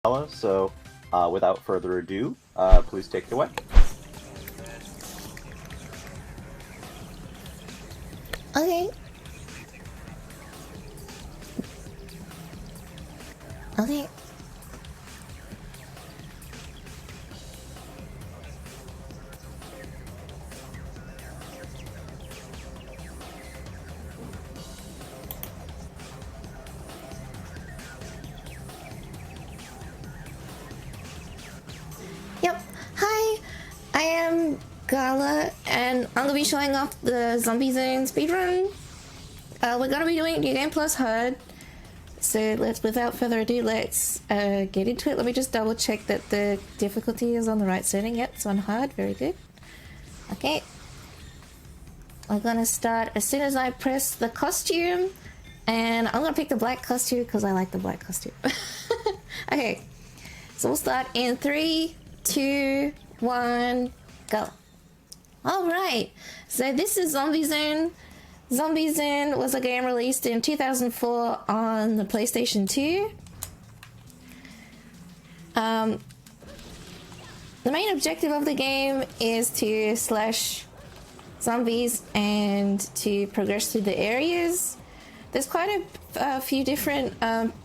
So, without further ado, please take it away. Okay. Okay. Yep. Hi, I am Gala, and I'm gonna be showing off the Zombie Zone speedrun. We're gonna be doing New Game Plus Hard. So without further ado, let's get into it. Let me just double check that the difficulty is on the right setting. Yep, it's on hard. Very good. Okay. We're gonna start as soon as I press the costume, and I'm gonna pick the black costume because I like the black costume. Okay, so we'll start in 3, 2, 1, go. Alright, so this is Zombie Zone. Zombie Zone was a game released in 2004 on the PlayStation 2. The main objective of the game is to slash zombies and to progress through the areas. There's quite a few different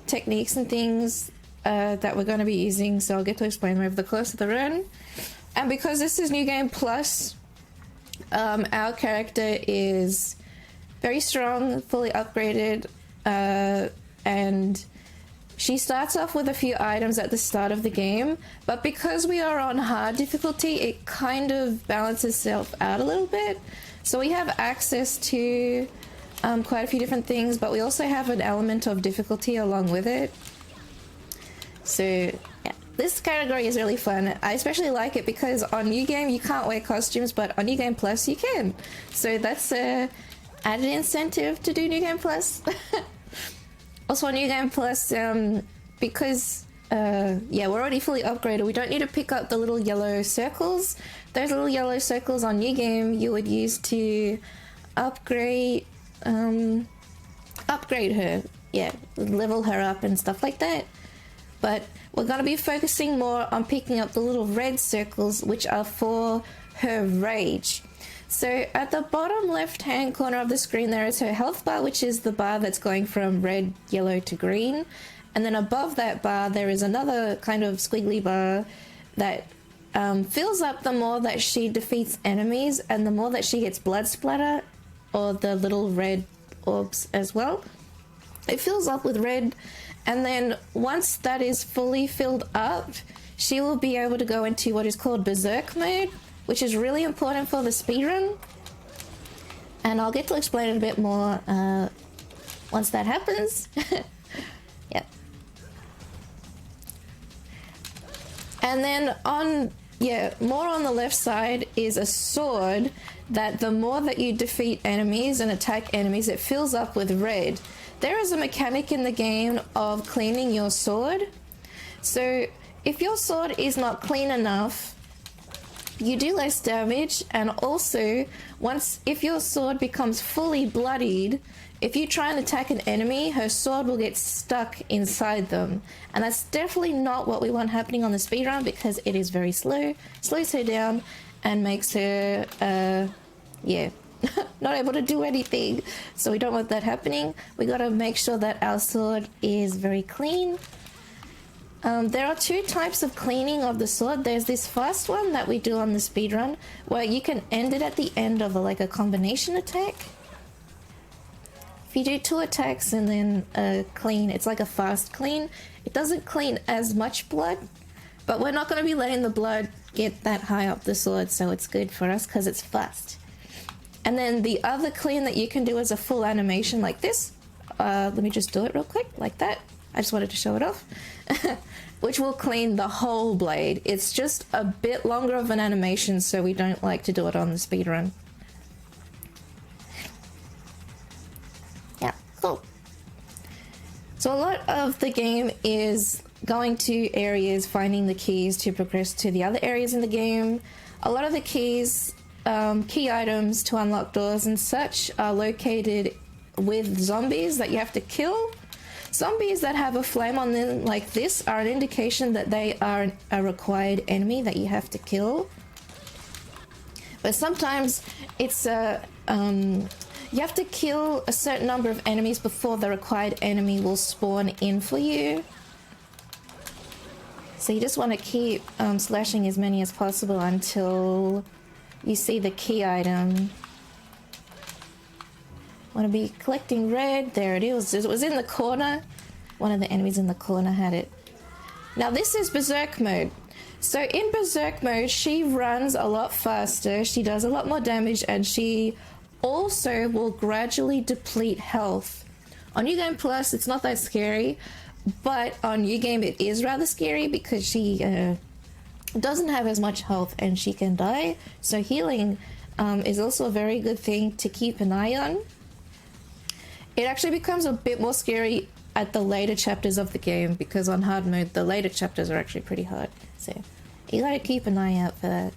techniques and things that we're going to be using, so I'll get to explain them over the course of the run. And because this is New Game Plus, our character is very strong, fully upgraded, and she starts off with a few items at the start of the game, but because we are on hard difficulty, it kind of balances itself out a little bit. So we have access to quite a few different things, but we also have an element of difficulty along with it. So yeah, this category is really fun. I especially like it because on New Game you can't wear costumes, but on New Game Plus you can. So that's a added incentive to do New Game Plus. Also on New Game Plus, because yeah, we're already fully upgraded, we don't need to pick up the little yellow circles. Those little yellow circles on New Game you would use to upgrade her, yeah, level her up and stuff like that. But we're going to be focusing more on picking up the little red circles, which are for her rage. So at the bottom left hand corner of the screen there is her health bar, which is the bar that's going from red, yellow to green. And then above that bar there is another kind of squiggly bar that fills up the more that she defeats enemies and the more that she gets blood splatter, or the little red orbs as well. It fills up with red, and then once that is fully filled up, she will be able to go into what is called Berserk mode, which is really important for the speedrun. And I'll get to explain it a bit more once that happens. Yep. And then more on the left side is a sword that the more that you defeat enemies and attack enemies, it fills up with red. There is a mechanic in the game of cleaning your sword. So if your sword is not clean enough, you do less damage, and also if your sword becomes fully bloodied, if you try and attack an enemy, her sword will get stuck inside them, and that's definitely not what we want happening on the speedrun, because it is very slow, slows her down and makes her yeah, not able to do anything. So we don't want that happening. We got to make sure that our sword is very clean. There are two types of cleaning of the sword. There's this first one that we do on the speedrun, where you can end it at the end of a combination attack. If you do 2 attacks and then clean, it's like a fast clean. It doesn't clean as much blood, but we're not going to be letting the blood get that high up the sword, so it's good for us because it's fast. And then the other clean that you can do is a full animation like this. Let me just do it real quick, like that. I just wanted to show it off. Which will clean the whole blade. It's just a bit longer of an animation, so we don't like to do it on the speedrun. Yeah, cool. So a lot of the game is going to areas, finding the keys to progress to the other areas in the game. A lot of the keys, key items to unlock doors and such, are located with zombies that you have to kill. Zombies that have a flame on them like this are an indication that they are a required enemy that you have to kill. But sometimes it's you have to kill a certain number of enemies before the required enemy will spawn in for you. So you just want to keep slashing as many as possible until you see the key item. Want to be collecting red. There it is. It was in the corner. One of the enemies in the corner had it. Now this is Berserk mode. So in Berserk mode, she runs a lot faster, she does a lot more damage, and she also will gradually deplete health. On New Game Plus, it's not that scary, but on New Game it is rather scary because she doesn't have as much health and she can die. So healing is also a very good thing to keep an eye on. It actually becomes a bit more scary at the later chapters of the game because on hard mode, the later chapters are actually pretty hard. So you gotta keep an eye out for that.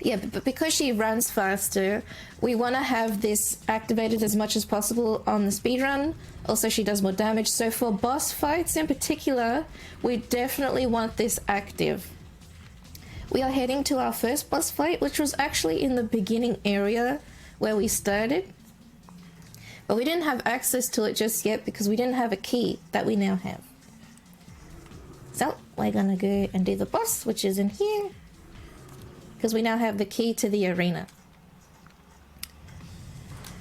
Yeah, but because she runs faster, we want to have this activated as much as possible on the speedrun. Also, she does more damage. So for boss fights in particular, we definitely want this active. We are heading to our first boss fight, which was actually in the beginning area where we started. But we didn't have access to it just yet because we didn't have a key that we now have. So we're gonna go and do the boss, which is in here, because we now have the key to the arena.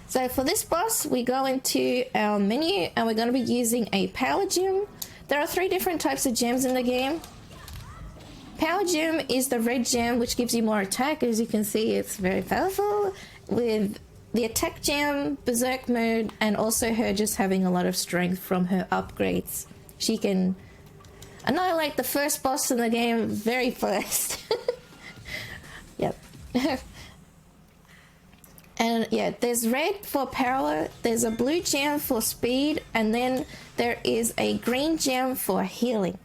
So for this boss, we go into our menu and we're going to be using a power gem. There are 3 different types of gems in the game. Power gem is the red gem, which gives you more attack. As you can see, it's very powerful. With the attack gem, berserk mode, and also her just having a lot of strength from her upgrades. She can annihilate the first boss in the game very fast. Yep. And yeah, there's red for power, there's a blue gem for speed, and then there is a green gem for healing.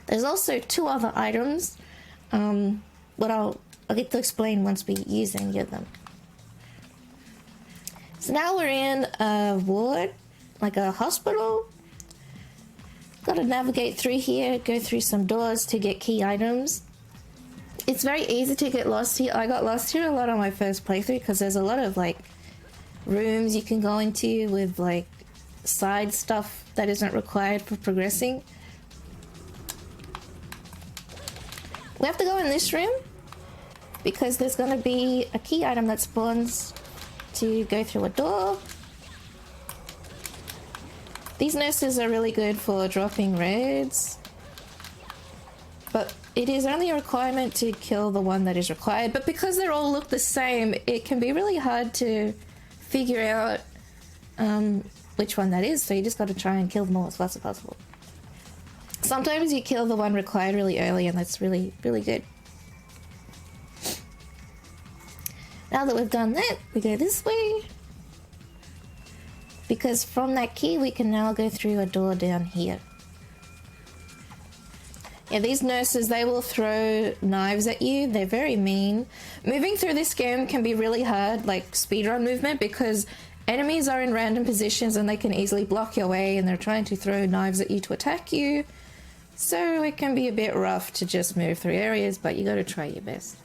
There's also 2 other items, but I'll get to explain once we use any of them. So now we're in a ward, like a hospital. Got to navigate through here, go through some doors to get key items. It's very easy to get lost here. I got lost here a lot on my first playthrough because there's a lot of like rooms you can go into with like side stuff that isn't required for progressing. We have to go in this room because there's going to be a key item that spawns to go through a door. These nurses are really good for dropping raids, but it is only a requirement to kill the one that is required. But because they all look the same, it can be really hard to figure out which one that is, so you just got to try and kill them all as fast as possible. Sometimes you kill the one required really early, and that's really, really good. Now that we've done that, we go this way. Because from that key, we can now go through a door down here. Yeah, these nurses, they will throw knives at you. They're very mean. Moving through this game can be really hard, like speedrun movement, because enemies are in random positions and they can easily block your way, and they're trying to throw knives at you to attack you. So it can be a bit rough to just move through areas, but you got to try your best.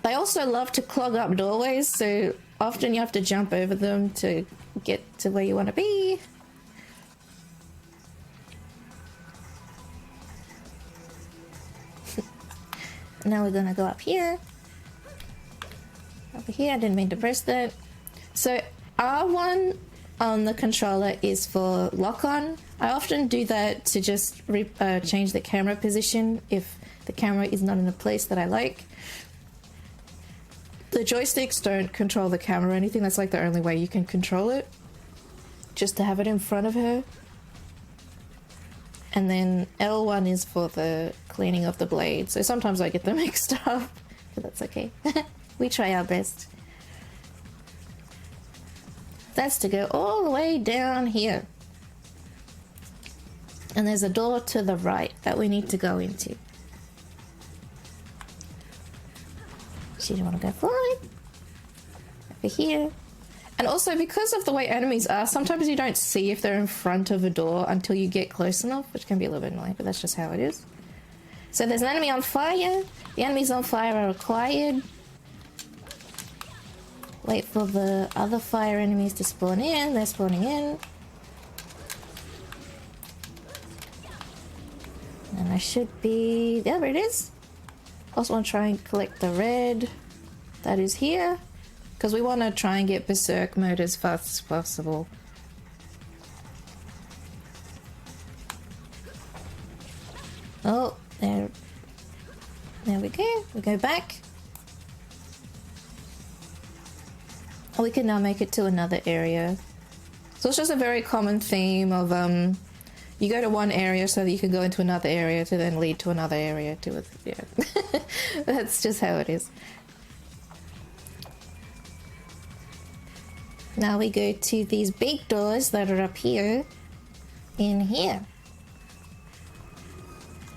They also love to clog up doorways, so often you have to jump over them to get to where you want to be. Now we're gonna go up here. Over here, I didn't mean to press that. So R1 on the controller is for lock-on. I often do that to just change the camera position if the camera is not in a place that I like. The joysticks don't control the camera or anything. That's like the only way you can control it. Just to have it in front of her. And then L1 is for the cleaning of the blade. So sometimes I get them mixed up, but that's okay. We try our best. That's to go all the way down here. And there's a door to the right that we need to go into. So you want to go forward. Over here. And also, because of the way enemies are, sometimes you don't see if they're in front of a door until you get close enough, which can be a little bit annoying, but that's just how it is. So there's an enemy on fire. The enemies on fire are acquired. Wait for the other fire enemies to spawn in. They're spawning in. And I should be... There it is. Also want to try and collect the red that is here. Because we want to try and get berserk mode as fast as possible. Oh, there we go. We go back. We can now make it to another area. So it's just a very common theme of you go to one area so that you can go into another area to then lead to another area to it. Yeah. That's just how it is. Now we go to these big doors that are up here in here.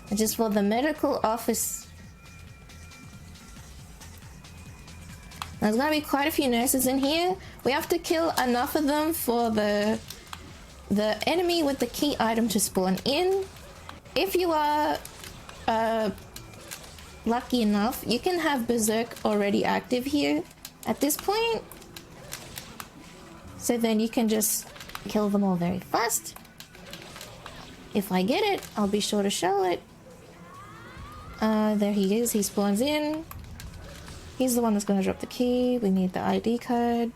Which is for the medical office. There's going to be quite a few nurses in here. We have to kill enough of them for the enemy with the key item to spawn in. If you are lucky enough, you can have Berserk already active here at this point. So then you can just kill them all very fast. If I get it, I'll be sure to show it. There he is, he spawns in. He's the one that's going to drop the key. We need the ID card.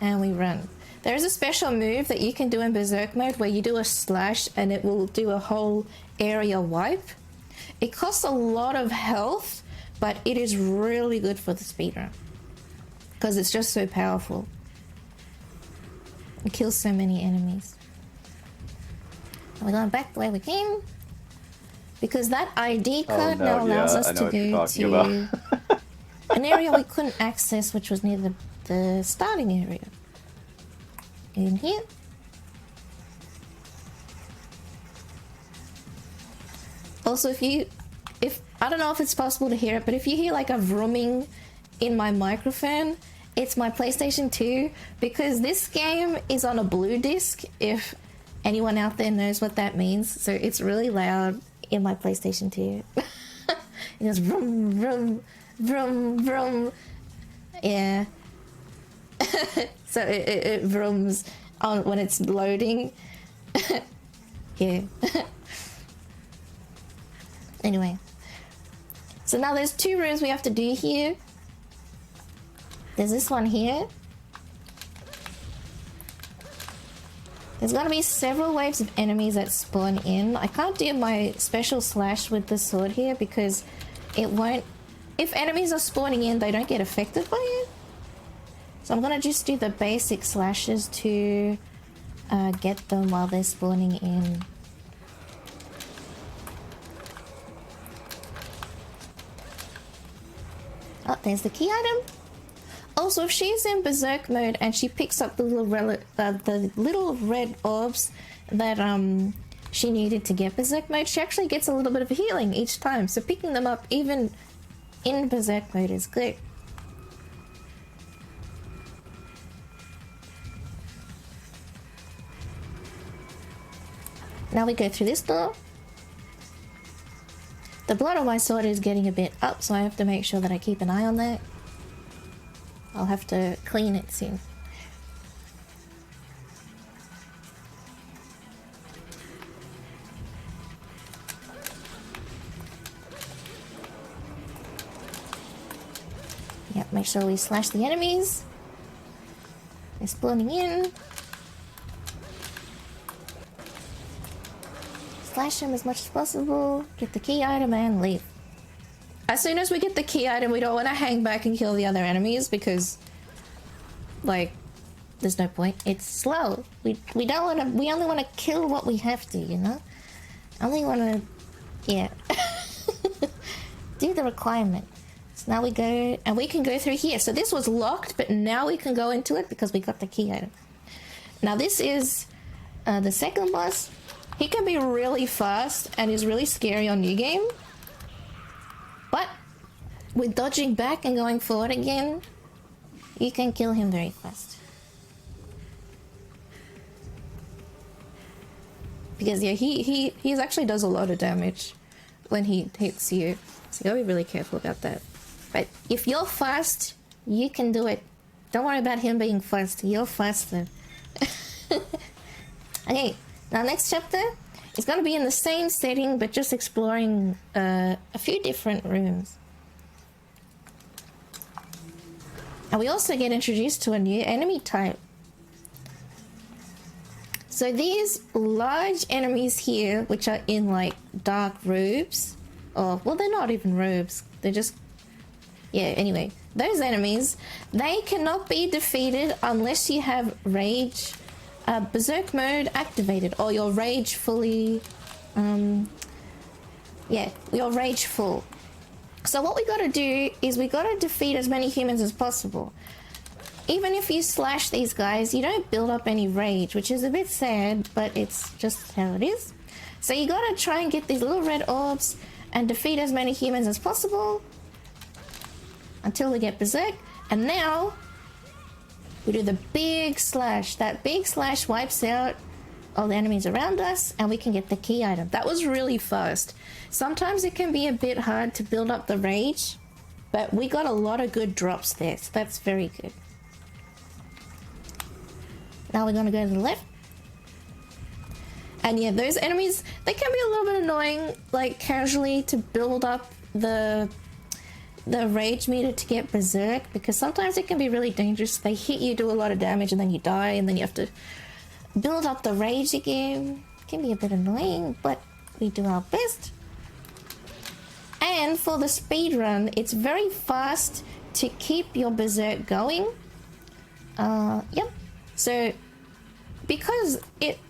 And we run. There is a special move that you can do in Berserk mode where you do a slash and it will do a whole area wipe. It costs a lot of health, but it is really good for the speedrun. Because it's just so powerful. It kills so many enemies. We're going back the way we came. Because that ID card now allows us to go to an area we couldn't access, which was near the starting area. In here. Also, if I don't know if it's possible to hear it, but if you hear like a vrooming in my microphone, it's my PlayStation 2, because this game is on a blue disc, if anyone out there knows what that means. So it's really loud in my PlayStation 2. It goes vroom, vroom, vroom, vroom. Yeah. So it vrooms on when it's loading. Yeah. Anyway. So now there's 2 rooms we have to do here. There's this one here. There's gonna be several waves of enemies that spawn in. I can't do my special slash with the sword here because it won't... If enemies are spawning in, they don't get affected by it. So I'm gonna just do the basic slashes to get them while they're spawning in. Oh, there's the key item. Also, if she's in Berserk mode and she picks up the little red orbs that she needed to get Berserk mode, she actually gets a little bit of healing each time. So picking them up even in Berserk mode is good. Now we go through this door. The blood on my sword is getting a bit up, so I have to make sure that I keep an eye on that. I'll have to clean it soon. Yep, make sure we slash the enemies. They're spawning in. Slash them as much as possible. Get the key item and leave. As soon as we get the key item, we don't want to hang back and kill the other enemies because, like, there's no point. It's slow. We don't want to. We only want to kill what we have to, you know. Only want to, yeah. Do the requirement. So now we go and we can go through here. So this was locked, but now we can go into it because we got the key item. Now this is the second boss. He can be really fast and is really scary on New Game. But with dodging back and going forward again, you can kill him very fast. Because yeah, he actually does a lot of damage when he hits you. So you gotta be really careful about that. But if you're fast, you can do it. Don't worry about him being fast. You're faster. Okay, now next chapter is gonna be in the same setting, but just exploring a few different rooms. And we also get introduced to a new enemy type. So these large enemies here, which are in like dark robes, or well, they're not even robes, they're just, yeah, anyway, those enemies, they cannot be defeated unless you have rage, berserk mode activated, or your rage fully, yeah, your rage full. So what we gotta do is we gotta defeat as many humans as possible. Even if you slash these guys, you don't build up any rage, which is a bit sad, but it's just how it is. So you gotta try and get these little red orbs and defeat as many humans as possible until we get berserk. And now we do the big slash. That big slash wipes out all the enemies around us and we can get the key item. That was really fast. Sometimes it can be a bit hard to build up the rage, but we got a lot of good drops there, so that's very good. Now we're gonna go to the left. And yeah, those enemies, they can be a little bit annoying, like casually to build up the rage meter to get berserk, because sometimes it can be really dangerous. They hit you, do a lot of damage, and then you die, and then you have to build up the rage again. It can be a bit annoying, but we do our best. And for the speed run, it's very fast to keep your berserk going. Yep. So because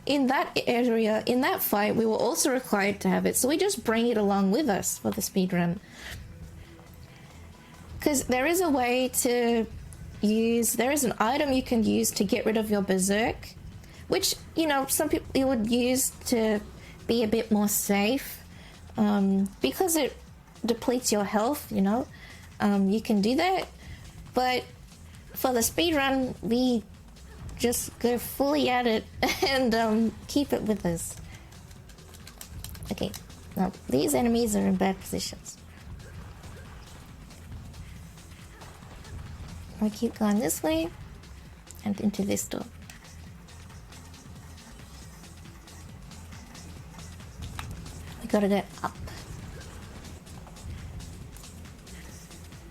in that area, in that fight, we were also required to have it, so we just bring it along with us for the speed run. Because there is a way to use, there is an item you can use to get rid of your berserk, which, you know, some people would use to be a bit more safe, because it depletes your health, you know. You can do that, but for the speed run, we just go fully at it and keep it with us. Okay, now these enemies are in bad positions. I keep going this way and into this door. We gotta go up.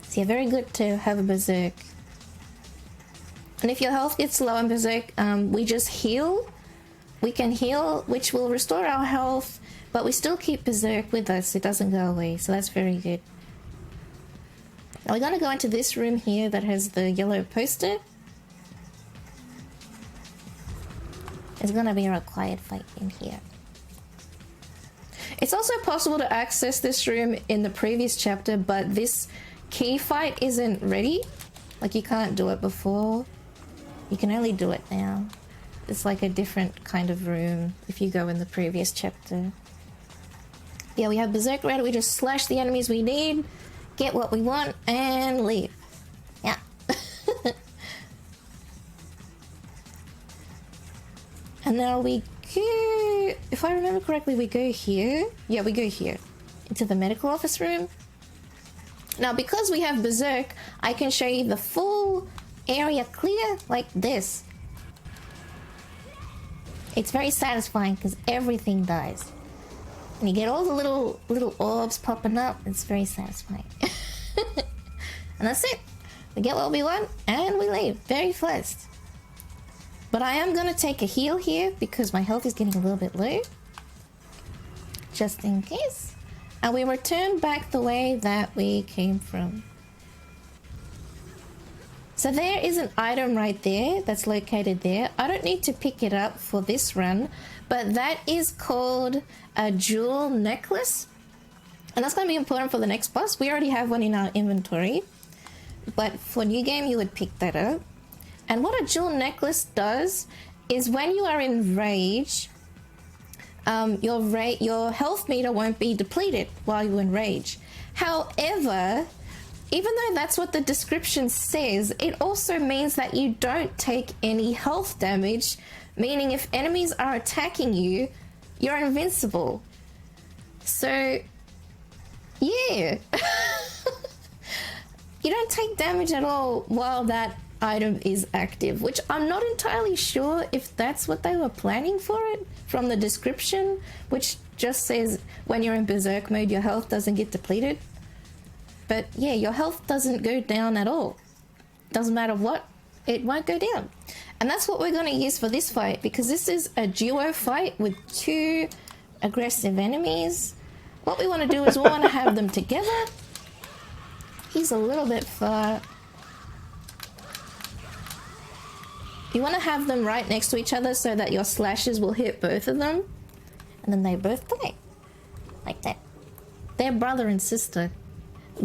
So yeah, very good to have a berserk. And if your health gets low in berserk, we just heal. We can heal, which will restore our health, but we still keep berserk with us. It doesn't go away, so that's very good. Now we're gonna go into this room here that has the yellow poster. There's gonna be a required fight in here. It's also possible to access this room in the previous chapter, but this key fight isn't ready. Like, you can't do it before. You can only do it now. It's like a different kind of room if you go in the previous chapter. Yeah, we have berserk ready. We just slash the enemies we need, get what we want, and leave. Yeah. And now we go, if I remember correctly, we go here. Yeah, we go here into the medical office room. Now, because we have berserk, I can show you the full area clear like this. It's very satisfying because everything dies. And you get all the little orbs popping up. It's very satisfying. And that's it. We get what we want and we leave. Very fast. But I am going to take a heal here because my health is getting a little bit low. Just in case. And we return back the way that we came from. So there is an item right there that's located there. I don't need to pick it up for this run, but that is called a jewel necklace. And that's going to be important for the next boss. We already have one in our inventory, but for new game, you would pick that up. And what a jewel necklace does is when you are in rage, your health meter won't be depleted while you're in rage. However, even though that's what the description says, it also means that you don't take any health damage, meaning if enemies are attacking you, you're invincible. So, yeah. You don't take damage at all while that item is active, which I'm not entirely sure if that's what they were planning for it from the description, which just says when you're in berserk mode your health doesn't get depleted. But yeah, your health doesn't go down at all. Doesn't matter what, it won't go down. And that's what we're going to use for this fight, because this is a duo fight with two aggressive enemies. What we want to do is we want to have them together. He's a little bit far. You want to have them right next to each other so that your slashes will hit both of them. And then they both die. Like that. They're brother and sister.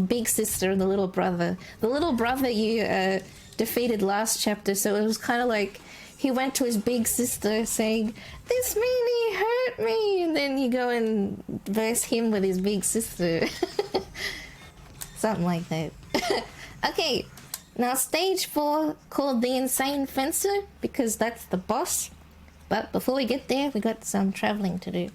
Big sister and the little brother. The little brother you defeated last chapter, so it was kind of like he went to his big sister saying, "This meanie hurt me," and then you go and verse him with his big sister. Something like that. Okay, now stage 4, called the Insane Fencer, because that's the boss. But before we get there, we got some traveling to do.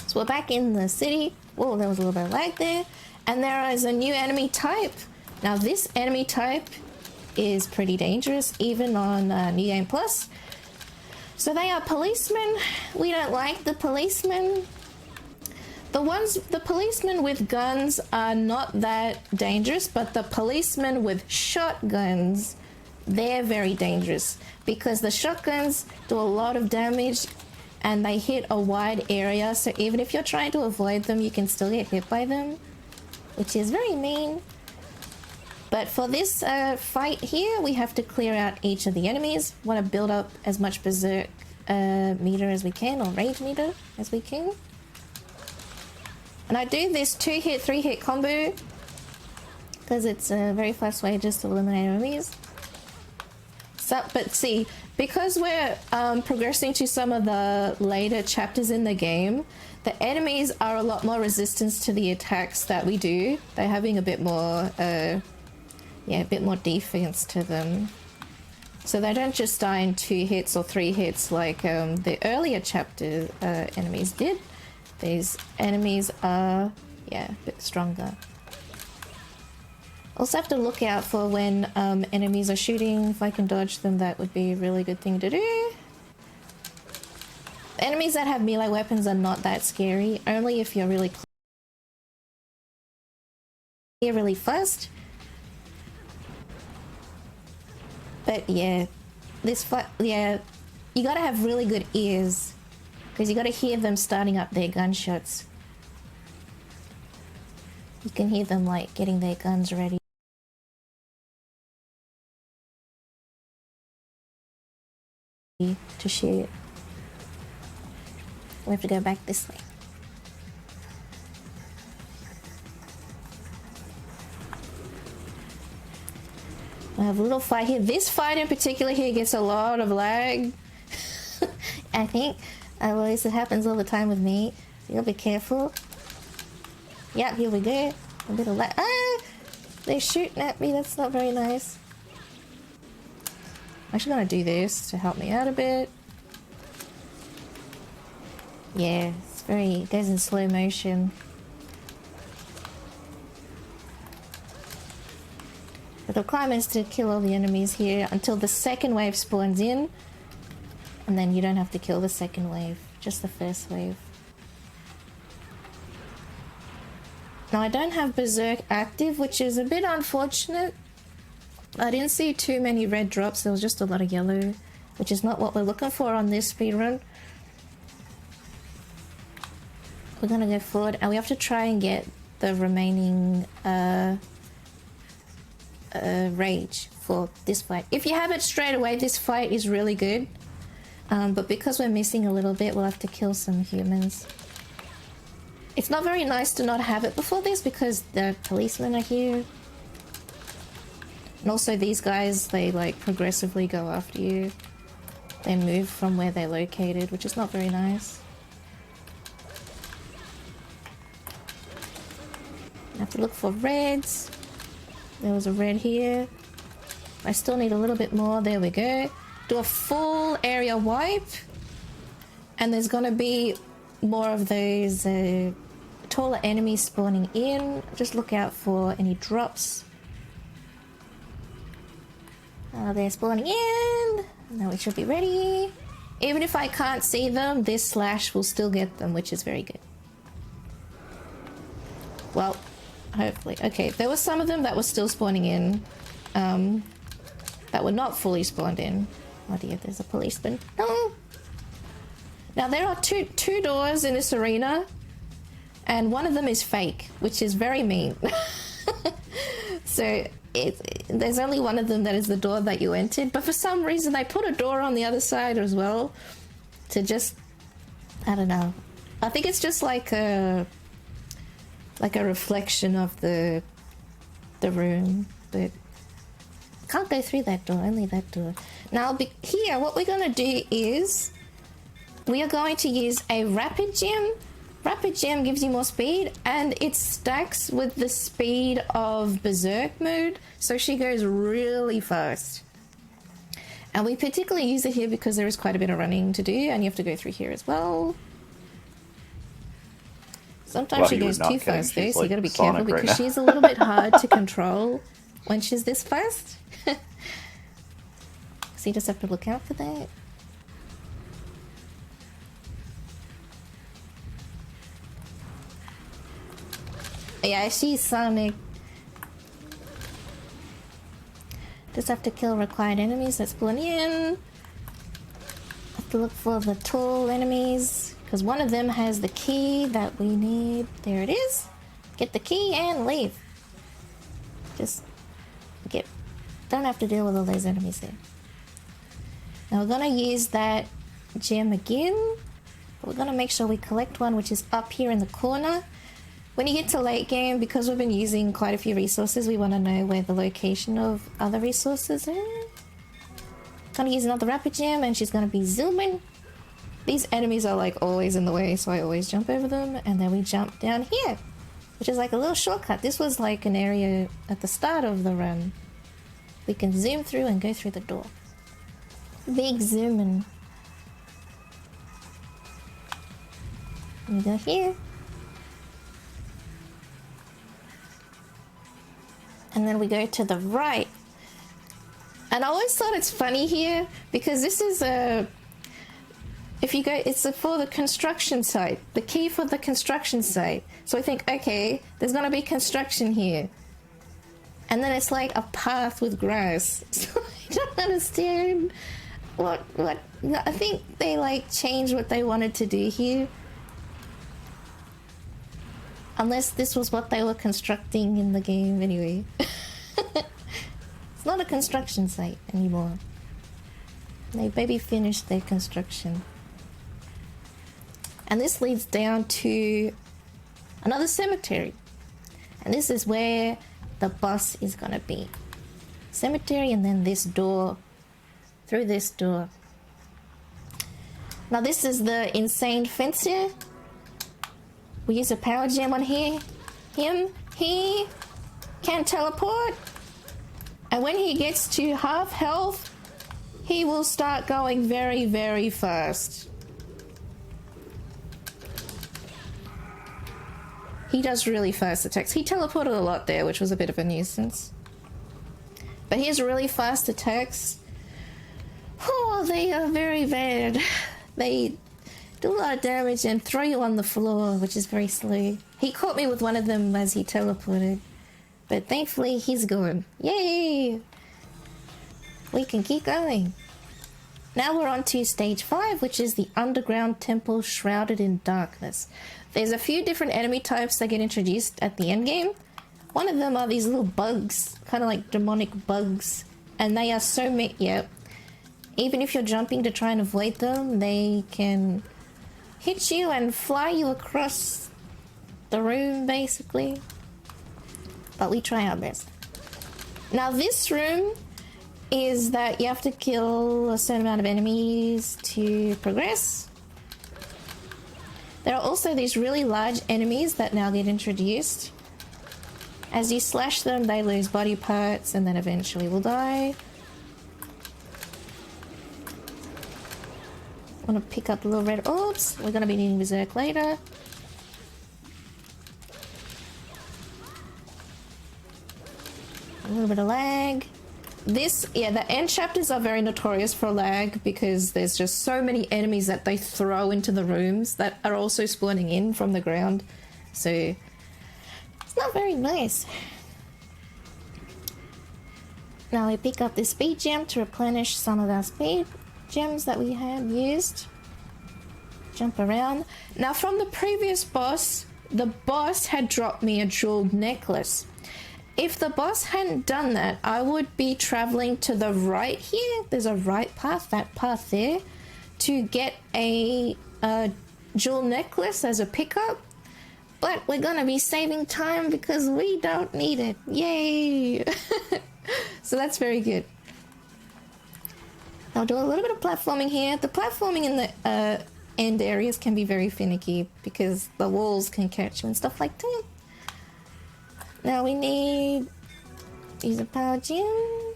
So we're back in the city. Whoa, there was a little bit of lag there. And there is a new enemy type. Now this enemy type is pretty dangerous, even on New Game Plus. So they are policemen. We don't like the policemen. The policemen with guns are not that dangerous, but the policemen with shotguns, they're very dangerous, because the shotguns do a lot of damage and they hit a wide area, so even if you're trying to avoid them, you can still get hit by them, which is very mean. But for this fight here, we have to clear out each of the enemies. Want to build up as much berserk meter as we can, or rage meter as we can. And I do this 2-hit, 3-hit combo because it's a very fast way just to eliminate enemies. So, but see, because we're progressing to some of the later chapters in the game, the enemies are a lot more resistant to the attacks that we do. They're having a bit more, a bit more defense to them. So they don't just die in 2 hits or 3 hits like the earlier chapter enemies did. These enemies are, a bit stronger. Also have to look out for when enemies are shooting. If I can dodge them, that would be a really good thing to do. Enemies that have melee weapons are not that scary, only if you're really really fast. But yeah, this fight, you gotta have really good ears, because you gotta hear them starting up their gunshots. You can hear them like getting their guns ready to shoot. We have to go back this way. I have a little fight here. This fight in particular here gets a lot of lag. I think. At least it happens all the time with me. So you'll be careful. Yeah, here we go. A bit of lag. Ah! They're shooting at me. That's not very nice. I'm actually gonna do this to help me out a bit. Yeah, it's it goes in slow motion. But the climb is to kill all the enemies here until the second wave spawns in. And then you don't have to kill the second wave, just the first wave. Now I don't have Berserk active, which is a bit unfortunate. I didn't see too many red drops, there was just a lot of yellow, which is not what we're looking for on this speedrun. We're gonna go forward, and we have to try and get the remaining rage for this fight. If you have it straight away, this fight is really good. But because we're missing a little bit, we'll have to kill some humans. It's not very nice to not have it before this, because the policemen are here. And also these guys, they like progressively go after you. They move from where they're located, which is not very nice. I have to look for reds. There was a red here. I still need a little bit more. There we go. Do a full area wipe. And there's gonna be more of those taller enemies spawning in. Just look out for any drops. They're spawning in. Now we should be ready. Even if I can't see them, this slash will still get them, which is very good. Well, hopefully. Okay, there were some of them that were still spawning in. That were not fully spawned in. Oh dear, there's a policeman. No! Now there are two doors in this arena, and one of them is fake, which is very mean. So there's only one of them that is the door that you entered, but for some reason they put a door on the other side as well to just, I don't know. I think it's just like a reflection of the room, but can't go through that door, only that door. Now here, what we're gonna do is we are going to use a rapid gem. Rapid gem gives you more speed, and it stacks with the speed of Berserk mode, so she goes really fast. And we particularly use it here because there is quite a bit of running to do, and you have to go through here as well. Sometimes she goes too fast though, so you gotta be careful because she's a little bit hard to control when she's this fast. So you just have to look out for that. Yeah, she's Sonic. Just have to kill required enemies that spawn in. Have to look for the tall enemies, because one of them has the key that we need. There it is. Get the key and leave. Just don't have to deal with all those enemies there. Now we're gonna use that gem again. But we're gonna make sure we collect one which is up here in the corner. When you get to late game, because we've been using quite a few resources, we want to know where the location of other resources are. Gonna use another rapid gem, and she's gonna be zooming. These enemies are like always in the way, so I always jump over them, and then we jump down here, which is like a little shortcut. This was like an area at the start of the run. We can zoom through and go through the door. Big zooming. We go here. And then we go to the right. And I always thought it's funny here because this is if you go, it's for the construction site, the key for the construction site. So I think, okay, there's gonna be construction here. And then it's like a path with grass. So I don't understand what, I think they like changed what they wanted to do here. Unless this was what they were constructing in the game anyway. It's not a construction site anymore. They maybe finished their construction. And this leads down to another cemetery. And this is where the boss is gonna be. Cemetery, and then this door. Through this door. Now this is the insane fencer. We use a power gem on him. He can teleport. And when he gets to half health, he will start going very, very fast. He does really fast attacks. He teleported a lot there, which was a bit of a nuisance. But he has really fast attacks. Oh, they are very bad. They do a lot of damage and throw you on the floor, which is very slow. He caught me with one of them as he teleported. But thankfully, he's gone. Yay! We can keep going. Now we're on to stage 5, which is the underground temple shrouded in darkness. There's a few different enemy types that get introduced at the end game. One of them are these little bugs, kind of like demonic bugs. And they are so even if you're jumping to try and avoid them, they can hit you and fly you across the room, basically. But we try our best. Now this room is that you have to kill a certain amount of enemies to progress. There are also these really large enemies that now get introduced. As you slash them, they lose body parts and then eventually will die. Want to pick up the little red orbs. We're going to be needing Berserk later. A little bit of lag. This, yeah, the end chapters are very notorious for lag because there's just so many enemies that they throw into the rooms that are also spawning in from the ground. So, it's not very nice. Now we pick up the speed gem to replenish some of our speed gems that we had used. Jump around. Now from the previous boss, the boss had dropped me a jeweled necklace. If the boss hadn't done that, I would be traveling to the right here. There's a right path, that path there, to get a jewel necklace as a pickup. But we're gonna be saving time because we don't need it. Yay! So that's very good. I'll do a little bit of platforming here. The platforming in the end areas can be very finicky because the walls can catch you and stuff like that. Now we need to use a power gem.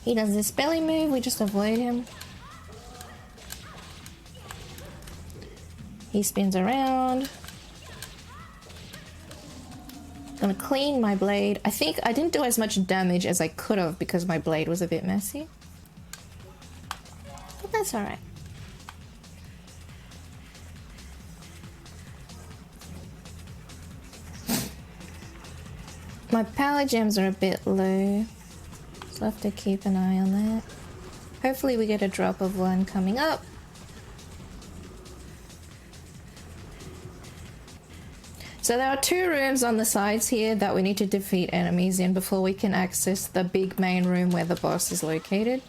He does this belly move, we just avoid him. He spins around. Gonna clean my blade. I think I didn't do as much damage as I could have because my blade was a bit messy. But that's alright. My power gems are a bit low, so I have to keep an eye on that. Hopefully we get a drop of one coming up. So there are 2 rooms on the sides here that we need to defeat enemies in before we can access the big main room where the boss is located.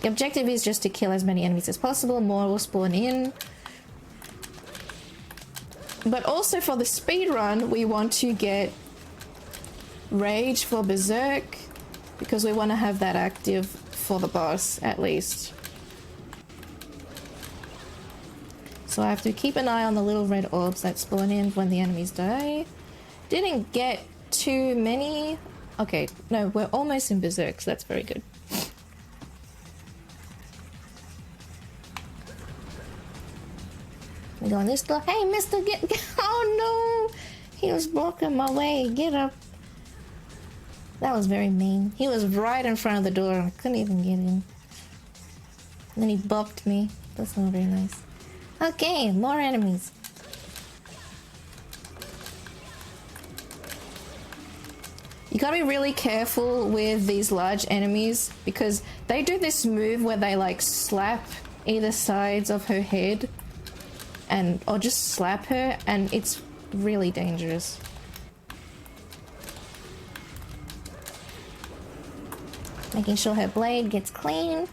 The objective is just to kill as many enemies as possible, more will spawn in. But also for the speed run, we want to get Rage for Berserk because we want to have that active for the boss at least. So I have to keep an eye on the little red orbs that spawn in when the enemies die. Didn't get too many. Okay, no, we're almost in Berserk, so that's very good. We go on this door. Hey, mister, get oh no! He was blocking my way. Get up. That was very mean. He was right in front of the door. I couldn't even get in. And then he bopped me. That's not very nice. Okay, more enemies. You gotta be really careful with these large enemies because they do this move where they like slap either sides of her head or just slap her, and it's really dangerous. Making sure her blade gets clean.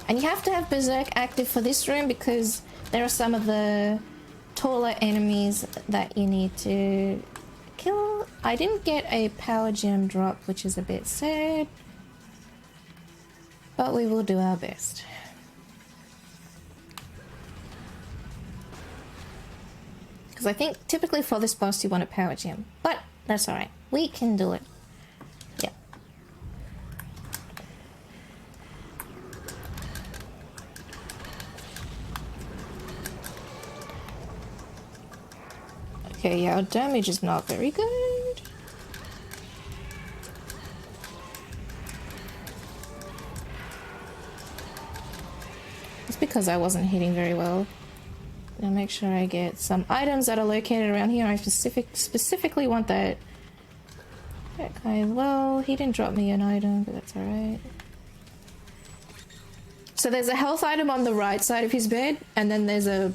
And you have to have Berserk active for this room because there are some of the taller enemies that you need to kill. I didn't get a power gem drop, which is a bit sad. But we will do our best. Because I think typically for this boss you want a power gem. But that's alright. We can do it. Yeah. Okay, yeah, our damage is not very good. It's because I wasn't hitting very well. Now make sure I get some items that are located around here. I specifically want that guy as well. He didn't drop me an item, but that's alright. So there's a health item on the right side of his bed, and then there's a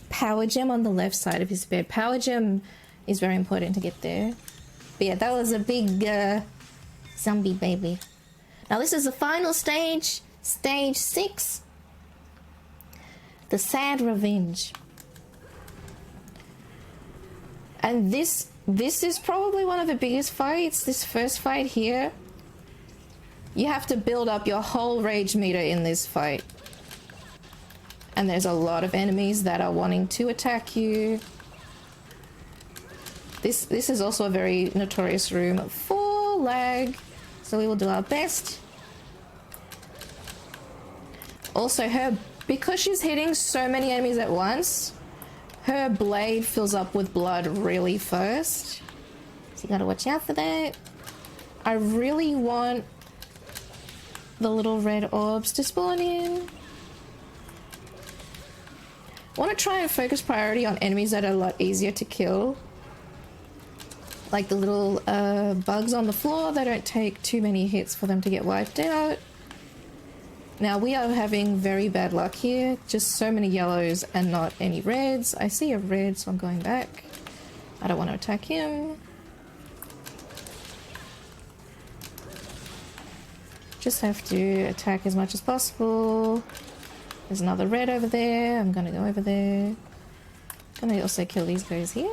power gem on the left side of his bed. Power gem is very important to get there. But yeah, that was a big zombie baby. Now this is the final stage, stage 6. The Sad Revenge. And this is probably one of the biggest fights. This first fight here. You have to build up your whole rage meter in this fight. And there's a lot of enemies that are wanting to attack you. This is also a very notorious room for lag, so we will do our best. Also, because she's hitting so many enemies at once, her blade fills up with blood really fast. So you gotta watch out for that. I really want the little red orbs to spawn in. I want to try and focus priority on enemies that are a lot easier to kill. Like the little bugs on the floor, they don't take too many hits for them to get wiped out. Now we are having very bad luck here. Just so many yellows and not any reds. I see a red, so I'm going back. I don't want to attack him. Just have to attack as much as possible. There's another red over there. I'm gonna go over there. Gonna also kill these guys here.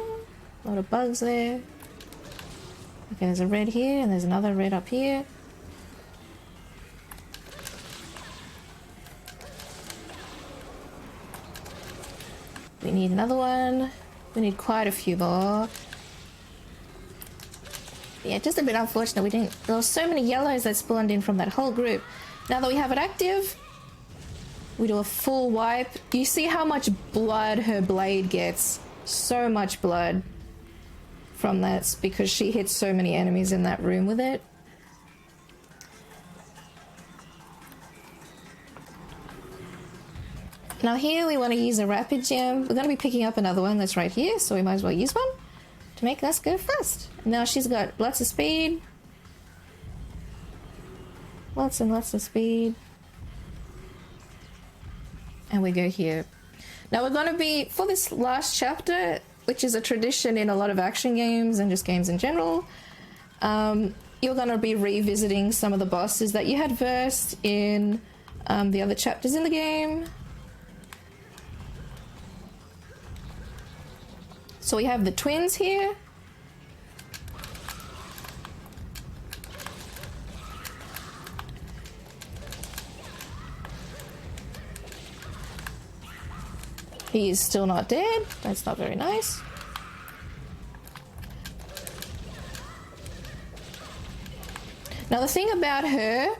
A lot of bugs there. Okay, there's a red here and there's another red up here. We need another one. We need quite a few more. Yeah, just a bit unfortunate we didn't... There were so many yellows that spawned in from that whole group. Now that we have it active, we do a full wipe. You see how much blood her blade gets. So much blood from that because she hits so many enemies in that room with it. Now here we want to use a rapid gem. We're going to be picking up another one that's right here, so we might as well use one to make us go fast. Now she's got lots of speed. Lots and lots of speed. And we go here. Now we're going to be, for this last chapter, which is a tradition in a lot of action games and just games in general, you're going to be revisiting some of the bosses that you had versed in the other chapters in the game. So we have the twins here. He is still not dead. That's not very nice. Now the thing about her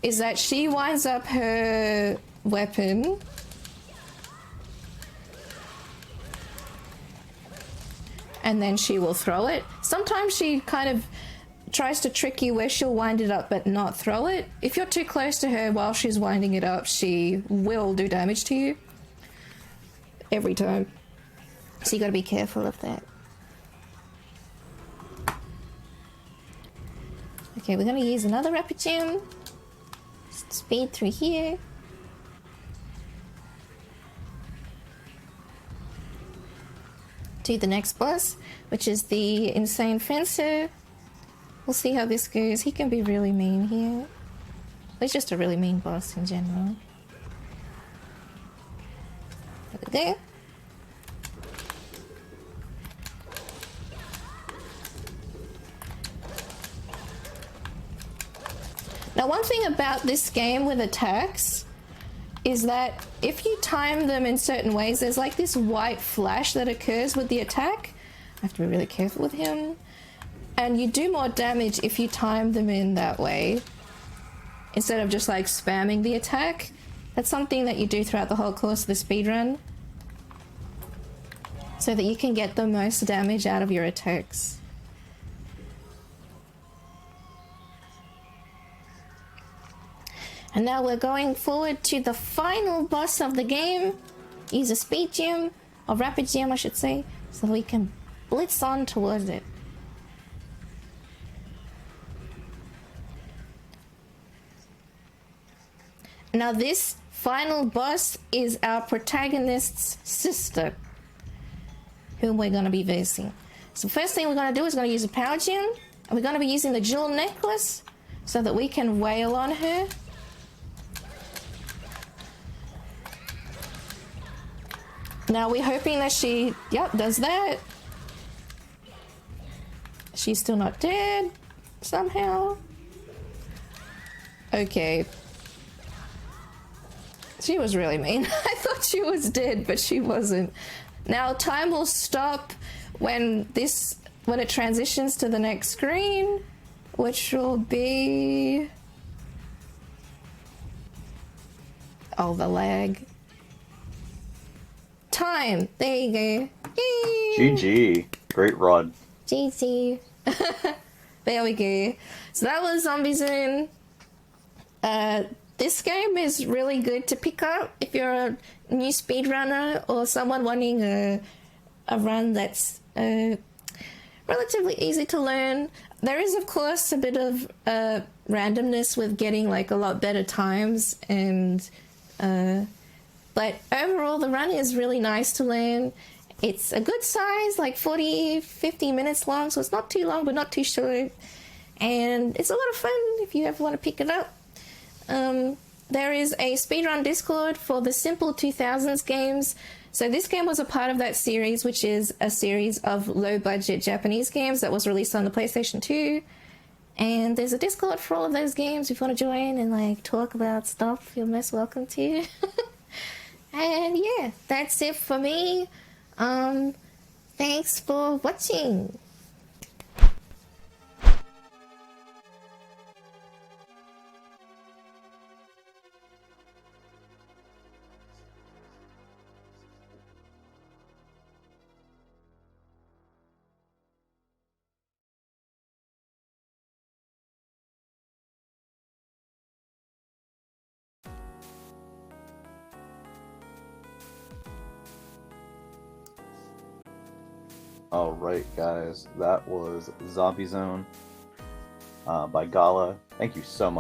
is that she winds up her weapon and then she will throw it. Sometimes she kind of tries to trick you where she'll wind it up but not throw it. If you're too close to her while she's winding it up, she will do damage to you. Every time. So you gotta be careful of that. Okay, we're gonna use another rapid gem. Speed through here. To the next boss, which is the insane fencer. We'll see how this goes. He can be really mean here. He's just a really mean boss in general. Over there. Now one thing about this game with attacks is that if you time them in certain ways, there's like this white flash that occurs with the attack. I have to be really careful with him. And you do more damage if you time them in that way, instead of just like spamming the attack. That's something that you do throughout the whole course of the speedrun, so that you can get the most damage out of your attacks. And now we're going forward to the final boss of the game. Use a speed gem, or rapid gem I should say, so we can blitz on towards it. Now this final boss is our protagonist's sister, whom we're going to be versing. So first thing we're going to do is going to use a power gem, and we're going to be using the jewel necklace so that we can wail on her. Now we're hoping that she, yep, does that. She's still not dead, somehow. Okay. She was really mean. I thought she was dead, but she wasn't. Now time will stop when it transitions to the next screen, which will be... Oh, the lag. Time! There you go. Yay! GG. Great run. GG. There we go. So that was Zombie Zone. This game is really good to pick up if you're a new speedrunner or someone wanting a run that's relatively easy to learn. There is, of course, a bit of randomness with getting like a lot better times, and but overall the run is really nice to learn. It's a good size, like 40-50 minutes long, so it's not too long but not too short, and it's a lot of fun if you ever want to pick it up. There is a speedrun Discord for the Simple 2000s games. So this game was a part of that series, which is a series of low-budget Japanese games that was released on the PlayStation 2. And there's a Discord for all of those games. If you want to join and like talk about stuff, you're most welcome to. And yeah, that's it for me. Thanks for watching. Alright, guys, that was Zombie Zone by Gala. Thank you so much.